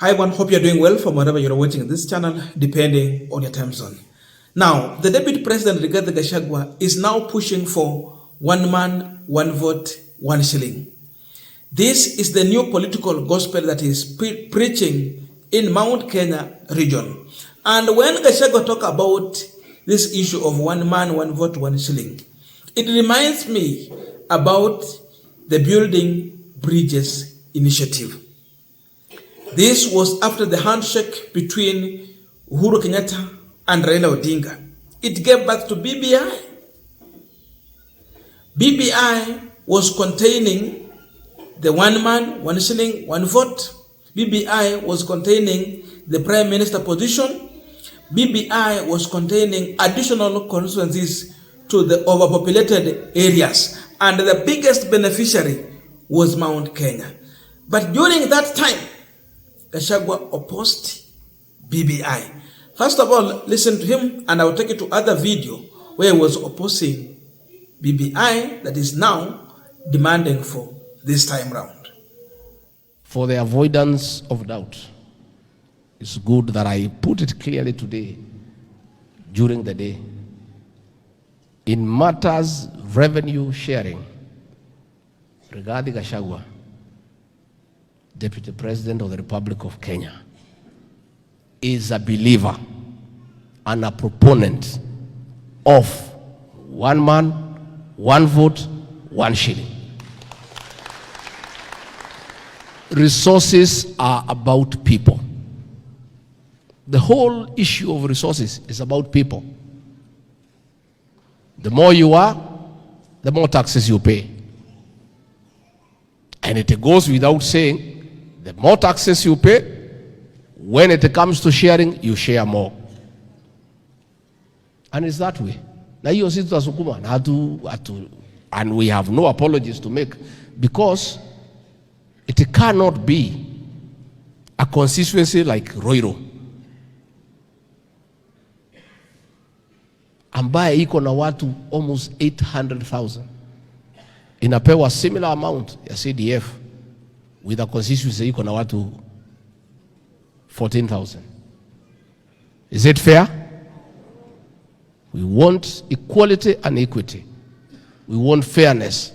Hi everyone, hope you're doing well from wherever you're watching this channel, depending on your time zone. Now, the Deputy President Rigathi Gachagua is now pushing for 1 man, 1 vote, 1 shilling. This is the new political gospel that is preaching in Mount Kenya region. And when Gachagua talk about this issue of 1 man, 1 vote, 1 shilling, it reminds me about the Building Bridges initiative. This was after the handshake between Uhuru Kenyatta and Raila Odinga. It gave birth to BBI. BBI was containing the 1 man, 1 shilling, 1 vote. BBI was containing the Prime Minister position. BBI was containing additional constituencies to the overpopulated areas. And the biggest beneficiary was Mount Kenya. But during that time, Gachagua opposed BBI. First of all, listen to him, and I will take you to other video where he was opposing BBI that is now demanding for this time round. For the avoidance of doubt, it's good that I put it clearly today during the day. In matters revenue sharing, regarding Gachagua, Deputy President of the Republic of Kenya, is a believer and a proponent of 1 man, 1 vote, 1 shilling. Resources are about people. The whole issue of resources is about people. The more you are, the more taxes you pay. And it goes without saying, the more taxes you pay, when it comes to sharing, you share more. And it's that way. And we have no apologies to make, because it cannot be a constituency like Roiro, ambaye iko na watu almost 800,000, inapewa similar amount ya CDF with a constituency iko na watu 14,000. Is it fair? We want equality and equity. We want fairness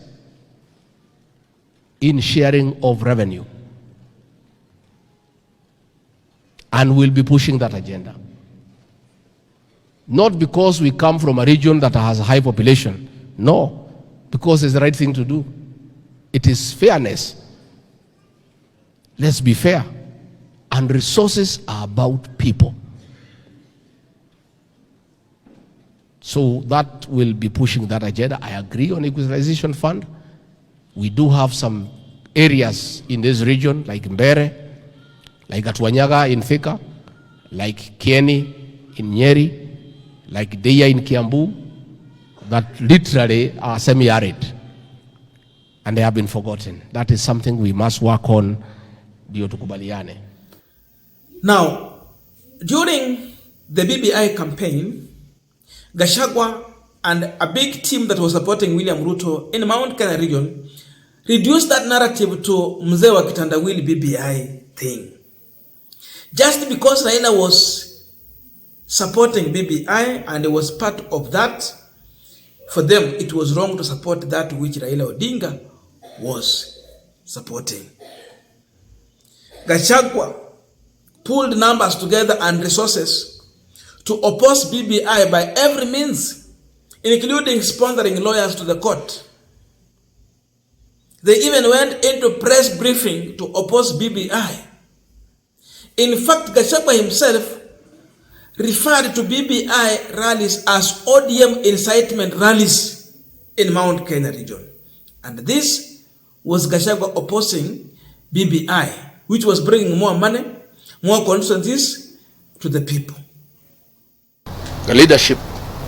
in sharing of revenue. And we'll be pushing that agenda. Not because we come from a region that has a high population. No, because it's the right thing to do. It is fairness. Let's be fair. And resources are about people. So that will be pushing that agenda. I agree on equalization fund. We do have some areas in this region like Mbere, like Atuanyaga in Thika, like Kieni in Nyeri, like Deya in Kiambu, that literally are semi-arid. And they have been forgotten. That is something we must work on. Now, during the BBI campaign, Gachagua and a big team that was supporting William Ruto in Mount Kenya region reduced that narrative to Mzee wa Kitandawili BBI thing. Just because Raila was supporting BBI and it was part of that, for them it was wrong to support that which Raila Odinga was supporting. Gachagua pulled numbers together and resources to oppose BBI by every means, including sponsoring lawyers to the court. They even went into press briefing to oppose BBI. In fact, Gachagua himself referred to BBI rallies as ODM incitement rallies in Mount Kenya region. And this was Gachagua opposing BBI, which was bringing more money, more constituencies to the people. The leadership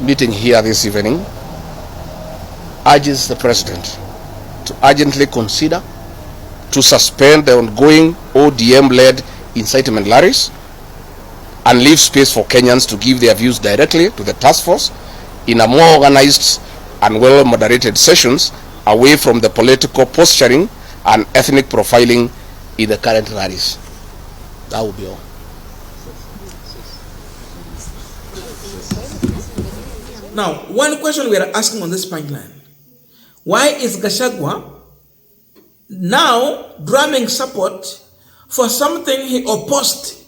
meeting here this evening urges the President to urgently consider to suspend the ongoing ODM-led incitement rallies and leave space for Kenyans to give their views directly to the task force in a more organized and well-moderated sessions away from the political posturing and ethnic profiling in the current rallies. That will be all. Now, one question we are asking on this Punchline: why is Gachagua now drumming support for something he opposed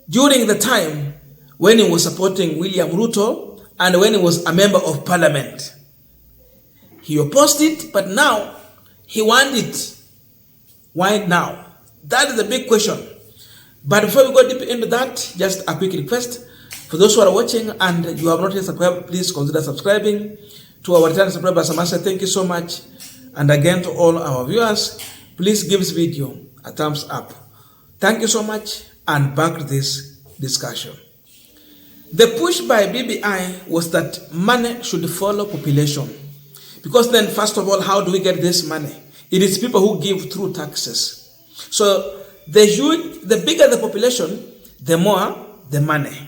during the time when he was supporting William Ruto and when he was a member of parliament? He opposed it, but now he wants it. Why now? That is the big question. But before we go deep into that, just a quick request. For those who are watching and you have not yet subscribed, please consider subscribing. To our returning subscribers, I must say thank you so much. And again, to all our viewers, please give this video a thumbs up. Thank you so much, and back to this discussion. The push by BBI was that money should follow population. Because then, first of all, how do we get this money? It is people who give through taxes. So the bigger the population, the more the money.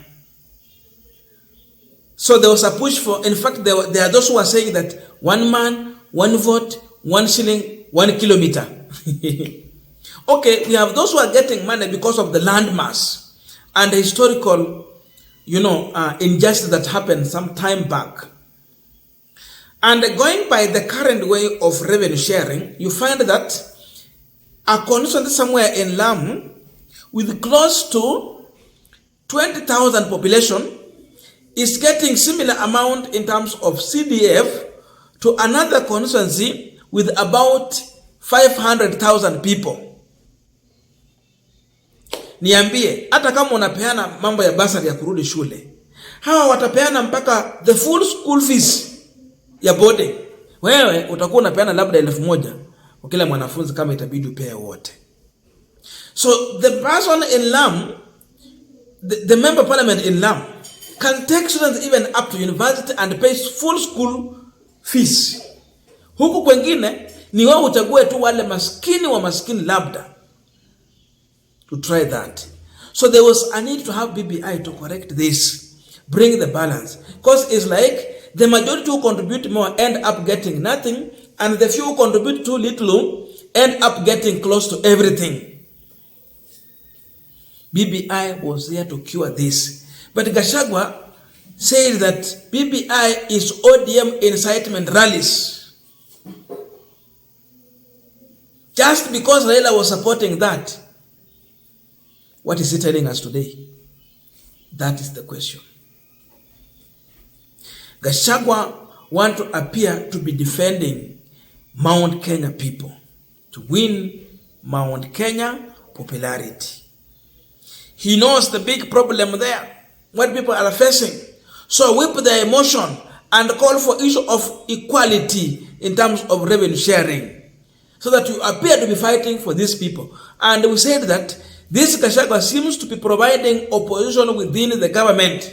So there was a push for, in fact, there are those who are saying that 1 man, 1 vote, 1 shilling, 1 kilometer. Okay, we have those who are getting money because of the landmass and the historical, injustice that happened some time back. And going by the current way of revenue sharing, you find that a constituency somewhere in Lamu with close to 20,000 population is getting similar amount in terms of CDF to another constituency with about 500,000 people. Niambie, hata kama unapeana mambo ya basari ya kurudi shule, hawa watapeana mpaka the full school fees ya boarding. Wewe utakuwa unapeana labda 1,000 kwa kila mwanafunzi kama itabidi upee wote. So the person in Lamu, the member of parliament in Lamu, can take students even up to university and pay full school fees. Huku kwengine ni wao uchague tu wale maskini wa maskini labda to try that. So there was a need to have BBI to correct this, bring the balance. Because it's like the majority who contribute more end up getting nothing, and the few who contribute too little end up getting close to everything. BBI was there to cure this. But Gachagua said that BBI is ODM incitement rallies. Just because Raila was supporting that, what is he telling us today? That is the question. Gachagua want to appear to be defending Mount Kenya people, to win Mount Kenya popularity. He knows the big problem there, what people are facing. So whip their emotion and call for issue of equality in terms of revenue sharing, so that you appear to be fighting for these people. And we said that this Gachagua seems to be providing opposition within the government.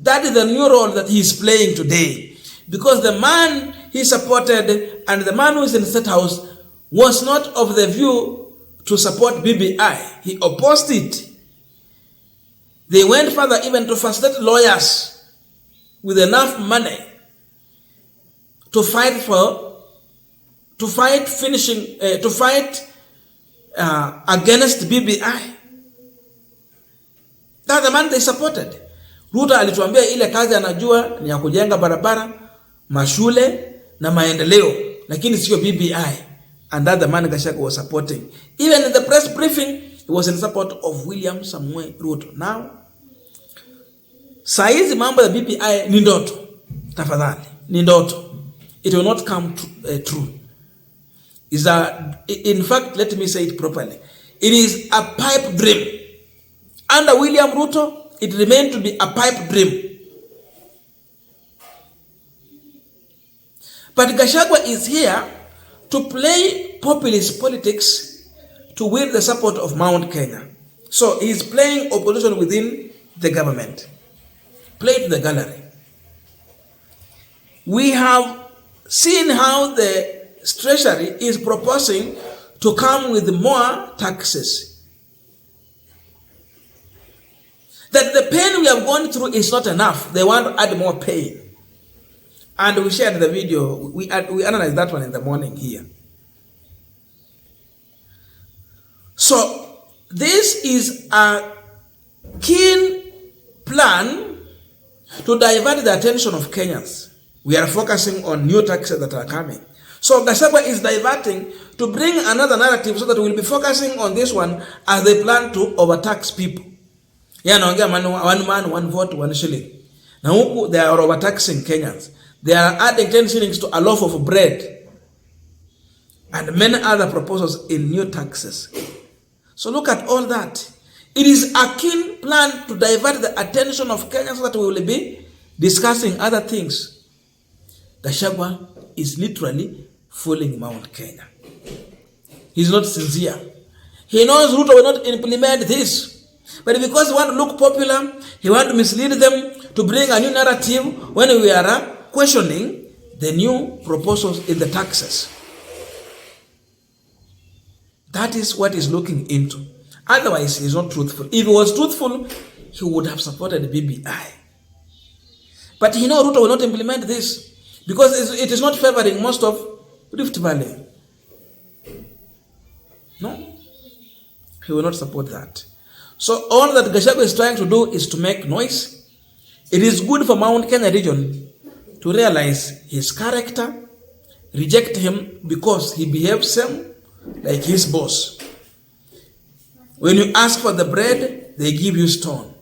That is the new role that he is playing today. Because the man he supported and the man who is in the State House was not of the view to support BBI. He opposed it. They went further even to facilitate lawyers with enough money to fight against BBI. That's the man they supported. Ruto alituambia ile kazi anajua ni ya kujenga barabara, mashule na maendeleo, lakini sio BBI. And that the man Gachagua was supporting. Even in the press briefing, he was in support of William Samuel Ruto. Now, saizi mambo ya BBI ni ndoto. Tafadhali, ni ndoto. It will not come true. In fact, let me say it properly. It is a pipe dream. Under William Ruto, it remained to be a pipe dream. But Gachagua is here to play populist politics to win the support of Mount Kenya. So he is playing opposition within the government. Play to the gallery. We have seen how the Treasury is proposing to come with more taxes. That the pain we have gone through is not enough. They want to add more pain. And we shared the video. We analyzed that one in the morning here. So this is a keen plan to divert the attention of Kenyans. We are focusing on new taxes that are coming. So Gachagua is diverting to bring another narrative so that we'll be focusing on this one as they plan to overtax people. Anaongea one man, one vote, one shilling. Now huku they are overtaxing Kenyans. They are adding 10 shillings to a loaf of bread and many other proposals in new taxes. So look at all that. It is a keen plan to divert the attention of Kenyans so that we will be discussing other things. Gachagua is literally fooling Mount Kenya. He's not sincere. He knows Ruto will not implement this. But because he wants to look popular, he wants to mislead them to bring a new narrative when we are questioning the new proposals in the taxes. That is what he's looking into. Otherwise, he's not truthful. If he was truthful, he would have supported BBI. But he knows Ruto will not implement this because it is not favoring most of Rift Valley. No, he will not support that. So all that Gachagua is trying to do is to make noise. It is good for Mount Kenya region to realize his character, reject him because he behaves him like his boss. When you ask for the bread, they give you stone.